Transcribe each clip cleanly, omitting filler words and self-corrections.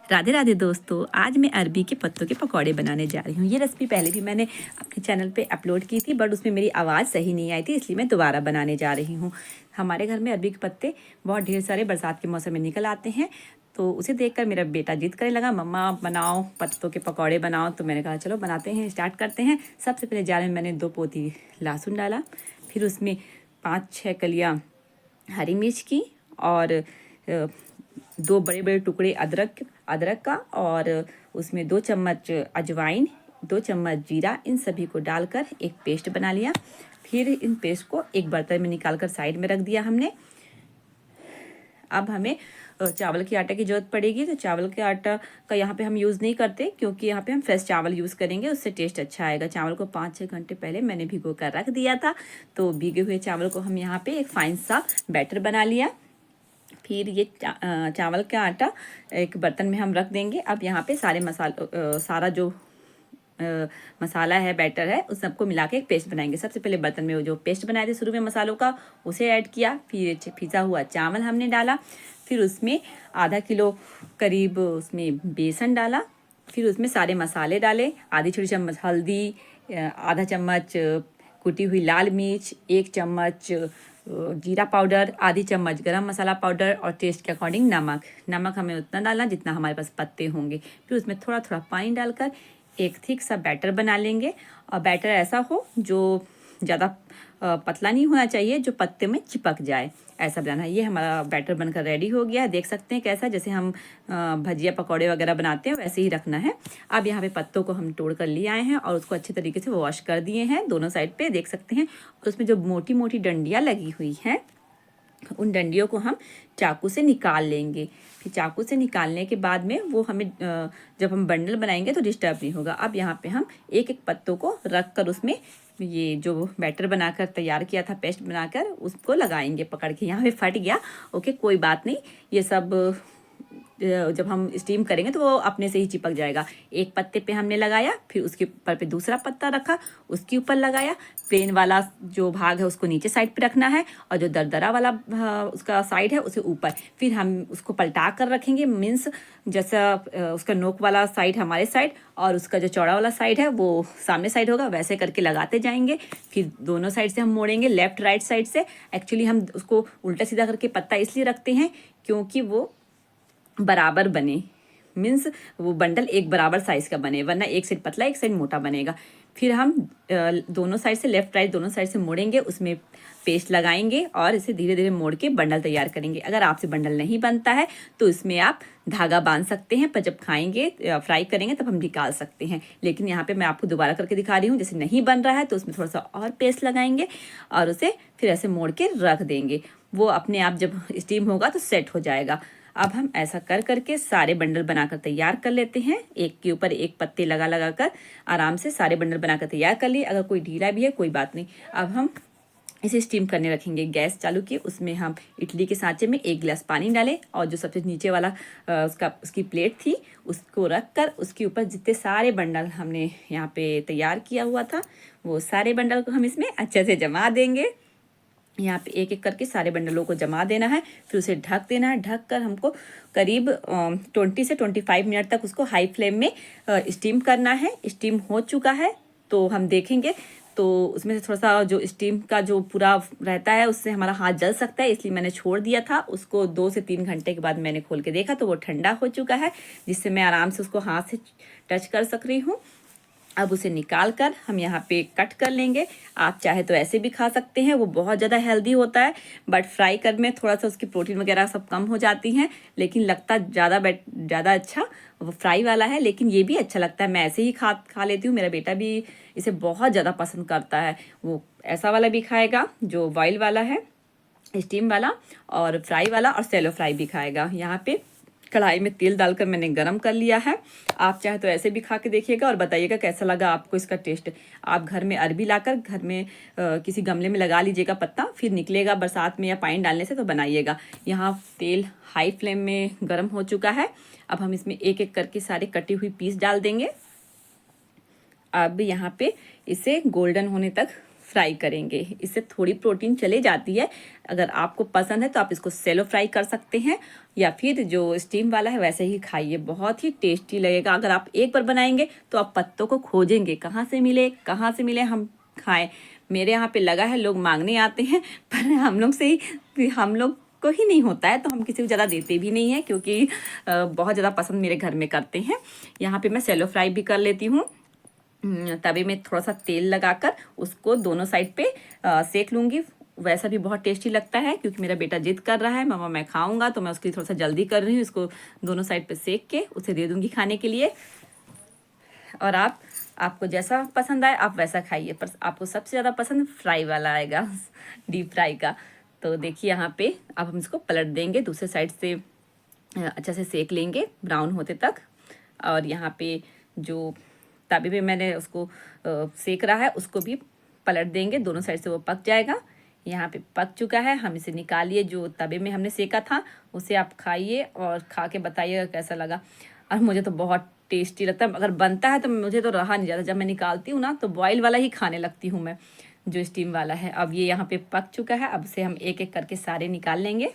राधे राधे दोस्तों, आज मैं अरबी के पत्तों के पकौड़े बनाने जा रही हूँ। ये रेसिपी पहले भी मैंने अपने चैनल पे अपलोड की थी, बट उसमें मेरी आवाज़ सही नहीं आई थी, इसलिए मैं दोबारा बनाने जा रही हूँ। हमारे घर में अरबी के पत्ते बहुत ढेर सारे बरसात के मौसम में निकल आते हैं, तो उसे देखकर मेरा बेटा जिद करने लगा, मम्मा बनाओ पत्तों के पकौड़े बनाओ। तो मैंने कहा चलो बनाते हैं, स्टार्ट करते हैं। सबसे पहले जाल में मैंने 2 पोती लहसुन डाला, फिर उसमें 5-6 कलियाँ हरी मिर्च की और 2 बड़े बड़े टुकड़े अदरक का, और उसमें 2 चम्मच अजवाइन, 2 चम्मच जीरा, इन सभी को डालकर एक पेस्ट बना लिया। फिर इन पेस्ट को एक बर्तन में निकालकर साइड में रख दिया हमने। अब हमें चावल के आटे की ज़रूरत पड़ेगी, तो चावल के आटा का यहाँ पे हम यूज़ नहीं करते, क्योंकि यहाँ पे हम फ्रेश चावल यूज़ करेंगे, उससे टेस्ट अच्छा आएगा। चावल को 5-6 घंटे पहले मैंने भिगो कर रख दिया था, तो भीगे हुए चावल को हम यहाँ पे एक फाइन सा बैटर बना लिया। फिर ये चावल का आटा एक बर्तन में हम रख देंगे। अब यहाँ पे सारा जो मसाला है, बैटर है, उस सबको मिला के एक पेस्ट बनाएंगे। सबसे पहले बर्तन में वो जो पेस्ट बनाए थे शुरू में मसालों का, उसे ऐड किया। फिर पिसा हुआ चावल हमने डाला, फिर उसमें आधा किलो करीब उसमें बेसन डाला, फिर उसमें सारे मसाले डाले। आधी छोटी चम्मच हल्दी, आधा चम्मच कुटी हुई लाल मिर्च, 1 चम्मच जीरा पाउडर, आधी चम्मच गरम मसाला पाउडर, और टेस्ट के अकॉर्डिंग नमक हमें उतना डालना जितना हमारे पास पत्ते होंगे। फिर उसमें थोड़ा थोड़ा पानी डालकर एक थिक सा बैटर बना लेंगे। और बैटर ऐसा हो जो ज़्यादा पतला नहीं होना चाहिए, जो पत्ते में चिपक जाए, ऐसा बनाना है। ये हमारा बैटर बनकर रेडी हो गया, देख सकते हैं कैसा, जैसे हम भजिया पकौड़े वगैरह बनाते हैं वैसे ही रखना है। अब यहाँ पे पत्तों को हम तोड़ कर ले आए हैं और उसको अच्छे तरीके से वॉश कर दिए हैं दोनों साइड पे, देख सकते हैं। उसमें जो मोटी मोटी डंडियाँ लगी हुई हैं, उन डंडियों को हम चाकू से निकाल लेंगे। फिर चाकू से निकालने के बाद में वो हमें जब हम बंडल बनाएंगे तो डिस्टर्ब नहीं होगा। अब यहाँ पे हम एक एक पत्तों को रख कर उसमें ये जो बैटर बनाकर तैयार किया था, पेस्ट बनाकर, उसको लगाएंगे पकड़ के। यहाँ पे फट गया, ओके कोई बात नहीं, ये सब जब हम स्टीम करेंगे तो वो अपने से ही चिपक जाएगा। एक पत्ते पे हमने लगाया, फिर उसके ऊपर पे दूसरा पत्ता रखा, उसके ऊपर लगाया। प्लेन वाला जो भाग है उसको नीचे साइड पे रखना है, और जो दरदरा वाला उसका साइड है उसे ऊपर। फिर हम उसको पलटा कर रखेंगे, मीन्स जैसा उसका नोक वाला साइड हमारे साइड और उसका जो चौड़ा वाला साइड है वो सामने साइड होगा, वैसे करके लगाते जाएंगे। फिर दोनों साइड से हम मोड़ेंगे, लेफ्ट राइट साइड से। एक्चुअली हम उसको उल्टा सीधा करके पत्ता इसलिए रखते हैं क्योंकि वो बराबर बने, मीन्स वो बंडल एक बराबर साइज का बने, वरना एक साइड पतला एक साइड मोटा बनेगा। फिर हम दोनों साइड से, लेफ्ट राइट दोनों साइड से मोड़ेंगे, उसमें पेस्ट लगाएंगे और इसे धीरे धीरे मोड़ के बंडल तैयार करेंगे। अगर आपसे बंडल नहीं बनता है तो इसमें आप धागा बांध सकते हैं, पर जब खाएंगे फ्राई करेंगे तब हम निकाल सकते हैं। लेकिन यहाँ पे मैं आपको दोबारा करके दिखा रही हूँ, जैसे नहीं बन रहा है तो उसमें थोड़ा सा और पेस्ट लगाएंगे और उसे फिर ऐसे मोड़ के रख देंगे। वो अपने आप जब स्टीम होगा तो सेट हो जाएगा। अब हम ऐसा कर करके सारे बंडल बनाकर तैयार कर लेते हैं। एक के ऊपर एक पत्ते लगा लगा कर आराम से सारे बंडल बनाकर तैयार कर लिए। अगर कोई ढीला भी है कोई बात नहीं। अब हम इसे स्टीम करने रखेंगे। गैस चालू की, उसमें हम इडली के सांचे में 1 गिलास पानी डालें, और जो सबसे नीचे वाला उसकी प्लेट थी उसको रख कर उसके ऊपर जितने सारे बंडल हमने यहाँ पे तैयार किया हुआ था वो सारे बंडल को हम इसमें अच्छे से जमा देंगे। यहाँ पे एक एक करके सारे बंडलों को जमा देना है, फिर उसे ढक देना है। ढक कर हमको करीब 20 से 25 मिनट तक उसको हाई फ्लेम में स्टीम करना है। स्टीम हो चुका है तो हम देखेंगे, तो उसमें से थोड़ा सा जो स्टीम का जो पूरा रहता है उससे हमारा हाथ जल सकता है, इसलिए मैंने छोड़ दिया था उसको। 2 से 3 घंटे के बाद मैंने खोल के देखा तो वो ठंडा हो चुका है, जिससे मैं आराम से उसको हाथ से टच कर सक रही हूँ। अब उसे निकाल कर हम यहाँ पे कट कर लेंगे। आप चाहे तो ऐसे भी खा सकते हैं, वो बहुत ज़्यादा हेल्दी होता है, बट फ्राई कर में थोड़ा सा उसकी प्रोटीन वगैरह सब कम हो जाती हैं, लेकिन लगता ज़्यादा अच्छा वो फ्राई वाला है। लेकिन ये भी अच्छा लगता है, मैं ऐसे ही खा लेती हूँ। मेरा बेटा भी इसे बहुत ज़्यादा पसंद करता है, वो ऐसा वाला भी खाएगा जो बॉयल वाला है, स्टीम वाला, और फ्राई वाला, और सेलो फ्राई भी खाएगा। यहाँ पे कढ़ाई में तेल डालकर मैंने गरम कर लिया है। आप चाहे तो ऐसे भी खा के देखिएगा और बताइएगा कैसा लगा आपको इसका टेस्ट। आप घर में अरबी लाकर घर में किसी गमले में लगा लीजिएगा पत्ता, फिर निकलेगा बरसात में या पानी डालने से, तो बनाइएगा। यहाँ तेल हाई फ्लेम में गर्म हो चुका है। अब हम इसमें एक एक करके सारे कटी हुई पीस डाल देंगे। अब यहाँ पे इसे गोल्डन होने तक फ्राई करेंगे। इससे थोड़ी प्रोटीन चले जाती है। अगर आपको पसंद है तो आप इसको सेलो फ्राई कर सकते हैं या फिर जो स्टीम वाला है वैसे ही खाइए, बहुत ही टेस्टी लगेगा। अगर आप एक बार बनाएंगे तो आप पत्तों को खोजेंगे, कहाँ से मिले हम खाएं। मेरे यहाँ पे लगा है, लोग मांगने आते हैं, पर हम लोग को ही नहीं होता है, तो हम किसी को ज़्यादा देते भी नहीं है, क्योंकि बहुत ज़्यादा पसंद मेरे घर में करते हैं। यहाँ पे मैं सेलो फ्राई भी कर लेती हूँ। तवे में थोड़ा सा तेल लगाकर उसको दोनों साइड पे सेक लूँगी। वैसा भी बहुत टेस्टी लगता है, क्योंकि मेरा बेटा जिद कर रहा है मम्मा मैं खाऊंगा, तो मैं उसके लिए थोड़ा सा जल्दी कर रही हूँ। इसको दोनों साइड पे सेक के उसे दे दूँगी खाने के लिए। और आपको जैसा पसंद आए आप वैसा खाइए, पर आपको सबसे ज़्यादा पसंद फ्राई वाला आएगा, डीप फ्राई का। तो देखिए यहाँ पे अब हम इसको पलट देंगे, दूसरे साइड से अच्छा से सेक लेंगे ब्राउन होते तक। और यहाँ पे जो तवे पे मैंने उसको सेक रहा है उसको भी पलट देंगे, दोनों साइड से वो पक जाएगा। यहाँ पे पक चुका है, हम इसे निकालिए। जो तवे में हमने सेका था उसे आप खाइए और खा के बताइएगा कैसा लगा। और मुझे तो बहुत टेस्टी लगता है। अगर बनता है तो मुझे तो रहा नहीं जाता, जब मैं निकालती हूँ ना तो बॉयल वाला ही खाने लगती हूँ मैं, जो स्टीम वाला है। अब ये यहाँ पे पक चुका है, अब से हम एक एक करके सारे निकाल लेंगे।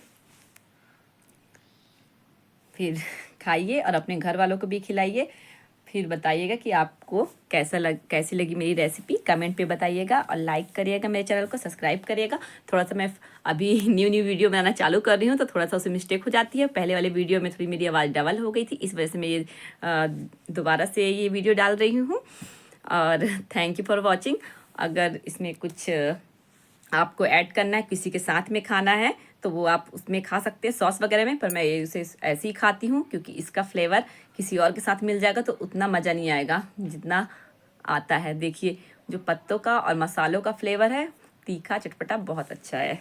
फिर खाइए और अपने घर वालों को भी खिलाइए। फिर बताइएगा कि आपको कैसी लगी मेरी रेसिपी, कमेंट पे बताइएगा। और लाइक करिएगा, मेरे चैनल को सब्सक्राइब करिएगा। थोड़ा सा मैं अभी न्यू वीडियो बनाना चालू कर रही हूँ, तो थोड़ा सा उसमें मिस्टेक हो जाती है। पहले वाले वीडियो में थोड़ी मेरी आवाज़ डबल हो गई थी, इस वजह से मैं ये दोबारा से ये वीडियो डाल रही हूँ। और थैंक यू फॉर वॉचिंग। अगर इसमें कुछ आपको ऐड करना है, किसी के साथ में खाना है, तो वो आप उसमें खा सकते हैं सॉस वगैरह में, पर मैं इसे ऐसे ही खाती हूँ, क्योंकि इसका फ्लेवर किसी और के साथ मिल जाएगा तो उतना मज़ा नहीं आएगा जितना आता है। देखिए जो पत्तों का और मसालों का फ्लेवर है, तीखा चटपटा, बहुत अच्छा है।